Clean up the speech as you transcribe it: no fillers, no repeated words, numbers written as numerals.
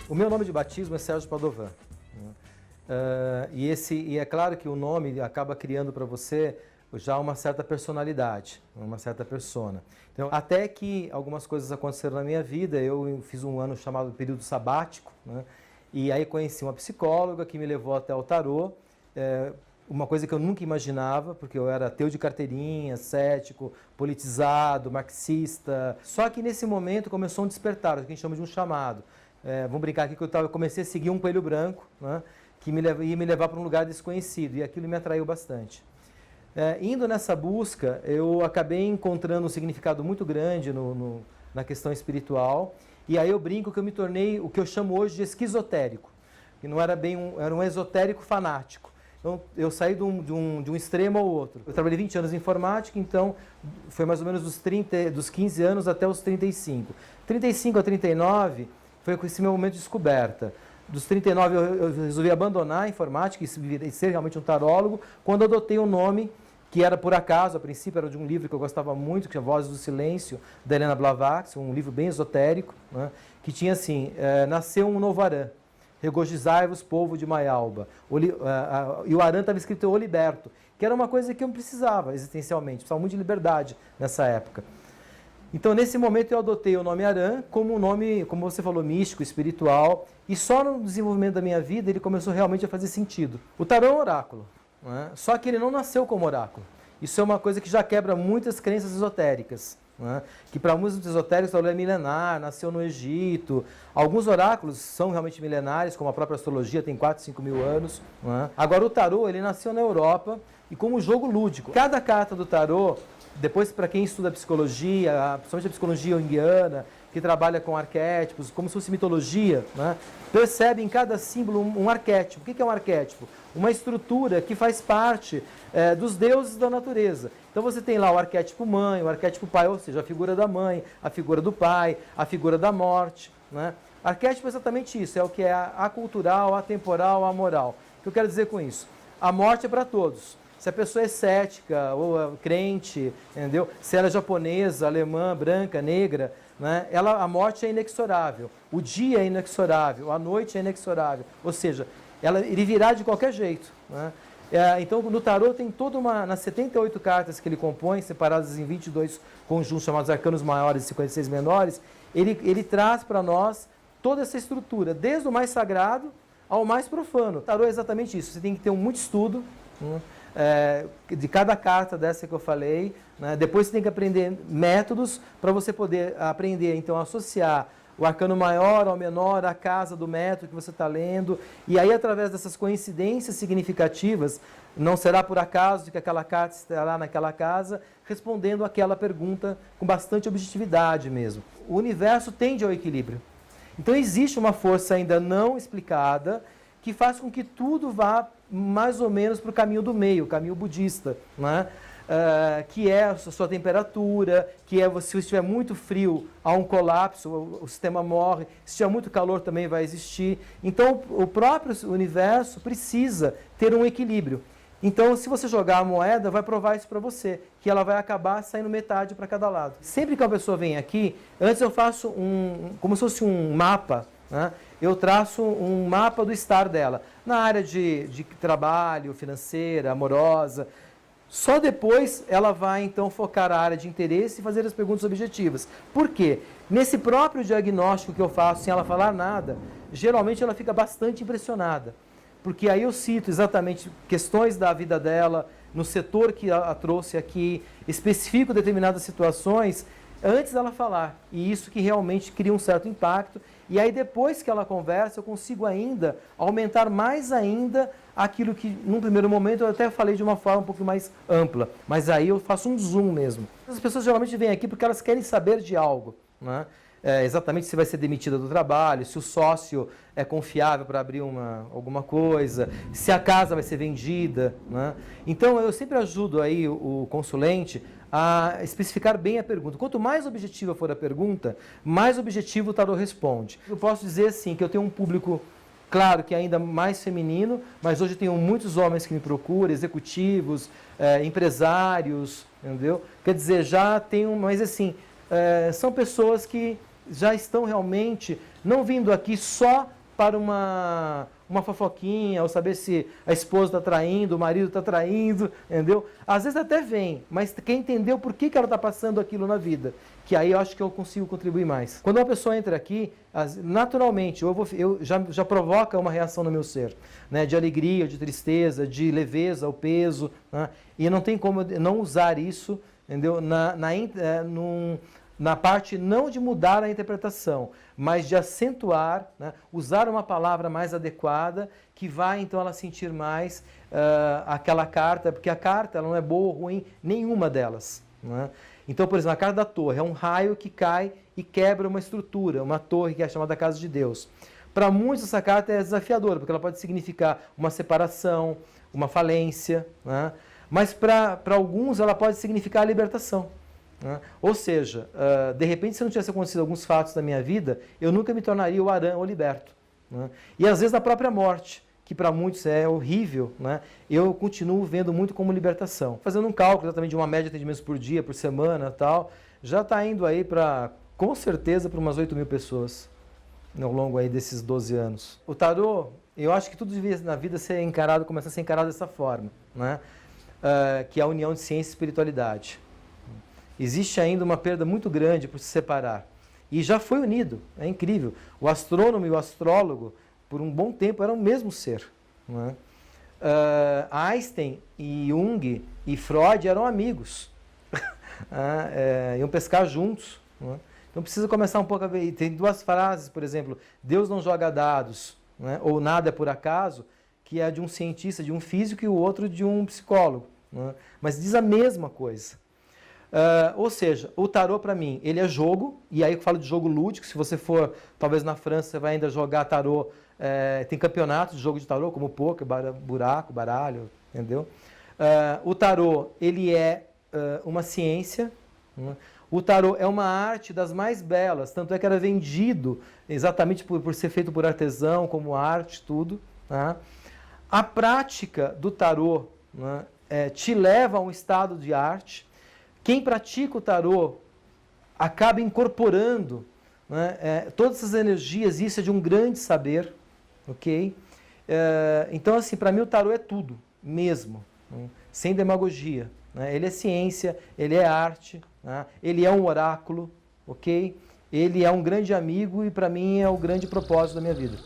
O meu nome de batismo é Sérgio Padovan. E é claro que o nome acaba criando para você já uma certa personalidade, uma certa persona. Então, até que algumas coisas aconteceram na minha vida, eu fiz um ano chamado período sabático, né? E aí conheci uma psicóloga que me levou até o tarô, uma coisa que eu nunca imaginava, porque eu era ateu de carteirinha, cético, politizado, marxista. Só que nesse momento começou um despertar, o que a gente chama de um chamado. Vamos brincar aqui que eu comecei a seguir um coelho branco, né, que ia me levar para um lugar desconhecido, e aquilo me atraiu bastante. Indo nessa busca, eu acabei encontrando um significado muito grande na questão espiritual, e aí eu brinco que eu me tornei o que eu chamo hoje de esquizotérico, que não era bem era um esotérico fanático. Então, eu saí de um extremo ao outro. Eu trabalhei 20 anos em informática, então foi mais ou menos dos 15 anos até os 35. 35 a 39 foi esse meu momento de descoberta. Dos 39 eu resolvi abandonar a informática e ser realmente um tarólogo, quando adotei um nome que era por acaso, a princípio era de um livro que eu gostava muito, que é Vozes do Silêncio, da Helena Blavatsky, um livro bem esotérico, né, que tinha assim, nasceu um novo Arã, regozijai-vos, povo de Maialba. E o Arã estava escrito O Liberto, que era uma coisa que eu precisava existencialmente, precisava muito de liberdade nessa época. Então, nesse momento, eu adotei o nome Arã como um nome, como você falou, místico, espiritual, e só no desenvolvimento da minha vida ele começou realmente a fazer sentido. O tarô é um oráculo, né? Só que ele não nasceu como oráculo. Isso é uma coisa que já quebra muitas crenças esotéricas, né? Que para muitos esotéricos o tarô é milenar, nasceu no Egito. Alguns oráculos são realmente milenares, como a própria astrologia, tem 4, 5 mil anos, né? Agora, o tarô ele nasceu na Europa e como jogo lúdico. Cada carta do tarô, depois, para quem estuda psicologia, principalmente a psicologia junguiana, que trabalha com arquétipos, como se fosse mitologia, né, percebe em cada símbolo um arquétipo. O que é um arquétipo? Uma estrutura que faz parte dos deuses da natureza. Então você tem lá o arquétipo mãe, o arquétipo pai, ou seja, a figura da mãe, a figura do pai, a figura da morte. Né? Arquétipo é exatamente isso, é o que é acultural, atemporal, amoral. O que eu quero dizer com isso? A morte é para todos. Se a pessoa é cética ou crente, entendeu? Se ela é japonesa, alemã, branca, negra, né? A morte é inexorável. O dia é inexorável, a noite é inexorável. Ou seja, ele virá de qualquer jeito. Né? Então, no tarô tem nas 78 cartas que ele compõe, separadas em 22 conjuntos chamados arcanos maiores e 56 menores, ele traz para nós toda essa estrutura, desde o mais sagrado ao mais profano. O tarô é exatamente isso, você tem que ter muito estudo, né? De cada carta dessa que eu falei, né? Depois você tem que aprender métodos para você poder aprender, então, a associar o arcano maior ao menor, a casa do método que você está lendo, e aí através dessas coincidências significativas, não será por acaso de que aquela carta estará naquela casa, respondendo aquela pergunta com bastante objetividade mesmo. O universo tende ao equilíbrio. Então existe uma força ainda não explicada que faz com que tudo vá mais ou menos para o caminho do meio, o caminho budista, né? Que é a sua temperatura, que é se estiver muito frio, há um colapso, o sistema morre, se estiver muito calor também vai existir. Então o próprio universo precisa ter um equilíbrio. Então, se você jogar a moeda, vai provar isso para você, que ela vai acabar saindo metade para cada lado. Sempre que uma pessoa vem aqui, antes eu faço como se fosse um mapa, né? Eu traço um mapa do estar dela, na área de trabalho, financeira, amorosa. Só depois ela vai, então, focar a área de interesse e fazer as perguntas objetivas. Por quê? Nesse próprio diagnóstico que eu faço, sem ela falar nada, geralmente ela fica bastante impressionada. Porque aí eu cito exatamente questões da vida dela, no setor que a trouxe aqui, especifico determinadas situações, antes dela falar. E isso que realmente cria um certo impacto. E aí depois que ela conversa, eu consigo ainda aumentar mais ainda aquilo que, num primeiro momento, eu até falei de uma forma um pouco mais ampla. Mas aí eu faço um zoom mesmo. As pessoas geralmente vêm aqui porque elas querem saber de algo, né? Exatamente se vai ser demitida do trabalho, se o sócio é confiável para abrir alguma coisa, se a casa vai ser vendida, né? Então eu sempre ajudo aí o consulente a especificar bem a pergunta. Quanto mais objetiva for a pergunta, mais objetivo o tarô responde. Eu posso dizer assim que eu tenho um público, claro que ainda mais feminino, mas hoje eu tenho muitos homens que me procuram, executivos, empresários, entendeu? Quer dizer, já tenho, mas assim, são pessoas que já estão realmente não vindo aqui só para uma fofoquinha, ou saber se a esposa está traindo, o marido está traindo, entendeu? Às vezes até vem, mas quer entender o porquê que ela está passando aquilo na vida, que aí eu acho que eu consigo contribuir mais. Quando uma pessoa entra aqui, naturalmente, já provoca uma reação no meu ser, né? De alegria, de tristeza, de leveza, o peso, né? E não tem como eu não usar isso, entendeu? Na parte não de mudar a interpretação, mas de acentuar, né? Usar uma palavra mais adequada, que vai então ela sentir mais aquela carta, porque a carta ela não é boa ou ruim, nenhuma delas, né? Então, por exemplo, a carta da torre é um raio que cai e quebra uma estrutura, uma torre que é chamada Casa de Deus. Para muitos essa carta é desafiadora, porque ela pode significar uma separação, uma falência, né? Mas para alguns ela pode significar a libertação. Né? Ou seja, de repente, se não tivesse acontecido alguns fatos na minha vida, eu nunca me tornaria o Arã ou liberto. Né? E às vezes a própria morte, que para muitos é horrível, né? Eu continuo vendo muito como libertação. Fazendo um cálculo exatamente de uma média de atendimentos por dia, por semana, tal, já está indo aí para, com certeza, para umas 8 mil pessoas ao longo aí desses 12 anos. O tarô, eu acho que tudo devia na vida ser encarado, começar a ser encarado dessa forma, né? Que é a união de ciência e espiritualidade. Existe ainda uma perda muito grande por se separar. E já foi unido, é incrível. O astrônomo e o astrólogo, por um bom tempo, eram o mesmo ser. Né? Einstein e Jung e Freud eram amigos. Iam pescar juntos. Né? Então precisa começar um pouco a ver. Tem duas frases, por exemplo, Deus não joga dados, né? Ou nada é por acaso, que é de um cientista, de um físico, e o outro de um psicólogo. Né? Mas diz a mesma coisa. Ou seja, o tarô para mim, ele é jogo, e aí eu falo de jogo lúdico. Se você for, talvez na França, você vai ainda jogar tarô, tem campeonatos de jogo de tarô, como poker, buraco, baralho, entendeu? O tarô, ele é uma ciência, né? O tarô é uma arte das mais belas, tanto é que era vendido exatamente por ser feito por artesão, como arte, tudo. Tá? A prática do tarô, né, te leva a um estado de arte. Quem pratica o tarô acaba incorporando, né, todas essas energias, isso é de um grande saber, ok? Então, assim, para mim o tarô é tudo, mesmo, né, sem demagogia. Né? Ele é ciência, ele é arte, né? Ele é um oráculo, ok? Ele é um grande amigo e para mim é o grande propósito da minha vida.